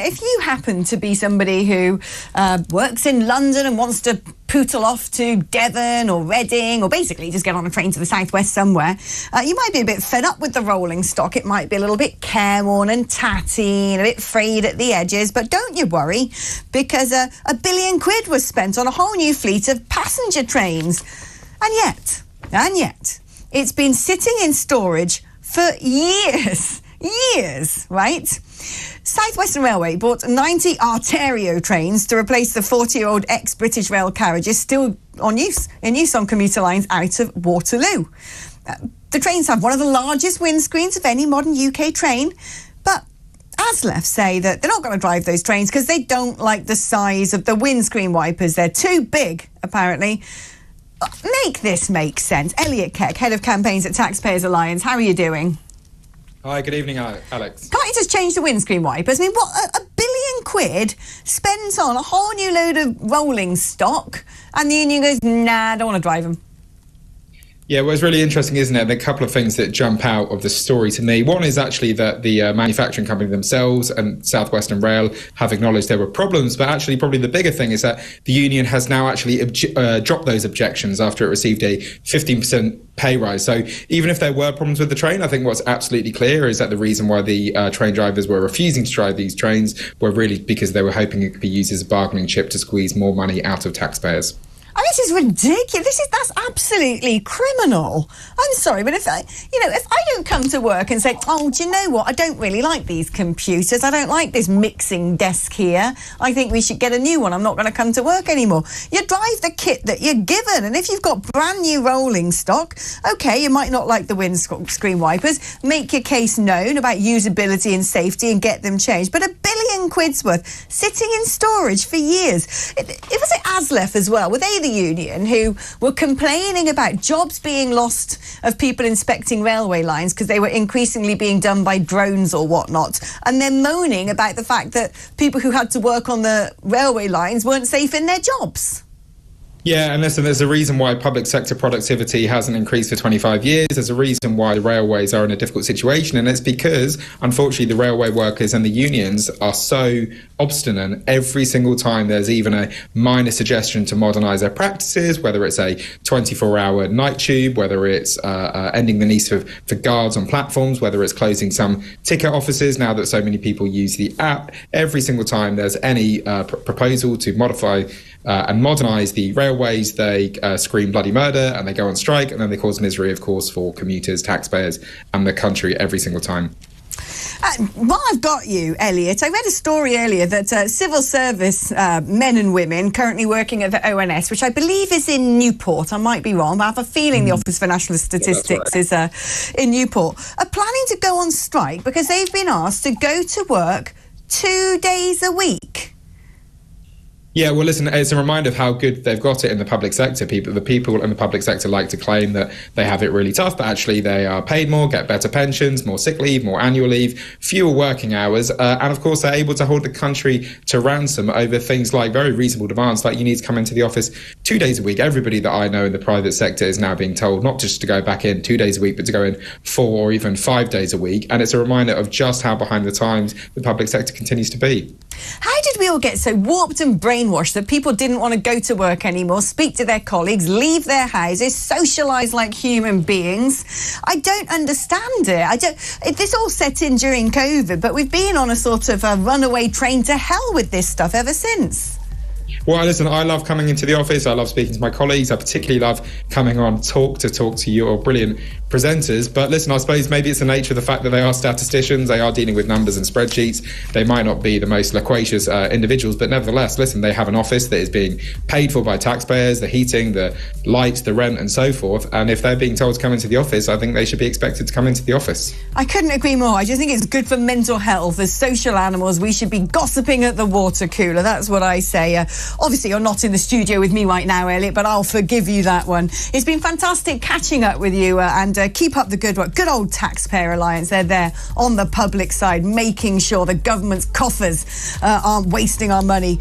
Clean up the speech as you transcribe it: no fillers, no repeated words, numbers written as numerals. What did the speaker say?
if you happen to be somebody who works in London and wants to pootle off to Devon or Reading, or basically just get on a train to the southwest somewhere, you might be a bit fed up with the rolling stock. It might be a little bit careworn and tatty and a bit frayed at the edges, but don't you worry, because £1 billion was spent on a whole new fleet of passenger trains. And yet, it's been sitting in storage for years, right? South Western Railway bought 90 Arterio trains to replace the 40-year-old ex-British rail carriages still in use on commuter lines out of Waterloo. The trains have one of the largest windscreens of any modern UK train, but ASLEF say that they're not going to drive those trains because they don't like the size of the windscreen wipers. They're too big, apparently. Make this make sense. Elliot Keck, Head of Campaigns at Taxpayers Alliance, how are you doing? Hi, good evening, Alex. Can't you just change the windscreen wipers? I mean, what, £1 billion spent on a whole new load of rolling stock, and the union goes, nah, I don't want to drive them. Yeah, well, it's really interesting, isn't it? There are a couple of things that jump out of the story to me. One is actually that the manufacturing company themselves and South Western Rail have acknowledged there were problems, but actually probably the bigger thing is that the union has now actually dropped those objections after it received a 15% pay rise. So even if there were problems with the train, I think what's absolutely clear is that the reason why the train drivers were refusing to drive these trains were really because they were hoping it could be used as a bargaining chip to squeeze more money out of taxpayers. Oh, this is ridiculous. That's absolutely criminal. I'm sorry, but if I don't come to work and say, oh, do you know what? I don't really like these computers. I don't like this mixing desk here. I think we should get a new one. I'm not going to come to work anymore. You drive the kit that you're given. And if you've got brand new rolling stock, OK, you might not like the windscreen wipers. Make your case known about usability and safety and get them changed. But £1 billion worth sitting in storage for years. It was at ASLEF as well. Were they the union who were complaining about jobs being lost of people inspecting railway lines because they were increasingly being done by drones or whatnot, and then moaning about the fact that people who had to work on the railway lines weren't safe in their jobs? Yeah, and listen, there's a reason why public sector productivity hasn't increased for 25 years. There's a reason why the railways are in a difficult situation, and it's because, unfortunately, the railway workers and the unions are so obstinate. Every single time there's even a minor suggestion to modernise their practices, whether it's a 24-hour night tube, whether it's ending the need for guards on platforms, whether it's closing some ticket offices now that so many people use the app, every single time there's any proposal to modify and modernise the railways, they scream bloody murder and they go on strike, and then they cause misery, of course, for commuters, taxpayers and the country every single time. While I've got you, Elliot, I read a story earlier that civil service men and women currently working at the ONS, which I believe is in Newport, I might be wrong, but I have a feeling the Office for National Statistics is in Newport, are planning to go on strike because they've been asked to go to work 2 days a week. Yeah, well, listen, it's a reminder of how good they've got it in the public sector. The people in the public sector like to claim that they have it really tough, but actually they are paid more, get better pensions, more sick leave, more annual leave, fewer working hours, and of course they're able to hold the country to ransom over things like very reasonable demands, like you need to come into the office 2 days a week. Everybody that I know in the private sector is now being told not just to go back in 2 days a week, but to go in 4 or even 5 days a week. And it's a reminder of just how behind the times the public sector continues to be. How did we all get so warped and brainwashed that people didn't want to go to work anymore, speak to their colleagues, leave their houses, socialise like human beings? I don't understand it. This all set in during COVID, but we've been on a sort of a runaway train to hell with this stuff ever since. Well, listen, I love coming into the office. I love speaking to my colleagues. I particularly love coming on talk to your brilliant presenters. But listen, I suppose maybe it's the nature of the fact that they are statisticians. They are dealing with numbers and spreadsheets. They might not be the most loquacious individuals, but nevertheless, listen, they have an office that is being paid for by taxpayers, the heating, the lights, the rent and so forth. And if they're being told to come into the office, I think they should be expected to come into the office. I couldn't agree more. I just think it's good for mental health. As social animals, we should be gossiping at the water cooler. That's what I say. Obviously, you're not in the studio with me right now, Elliot, but I'll forgive you that one. It's been fantastic catching up with you and keep up the good work. Good old Taxpayer Alliance. They're there on the public side, making sure the government's coffers aren't wasting our money.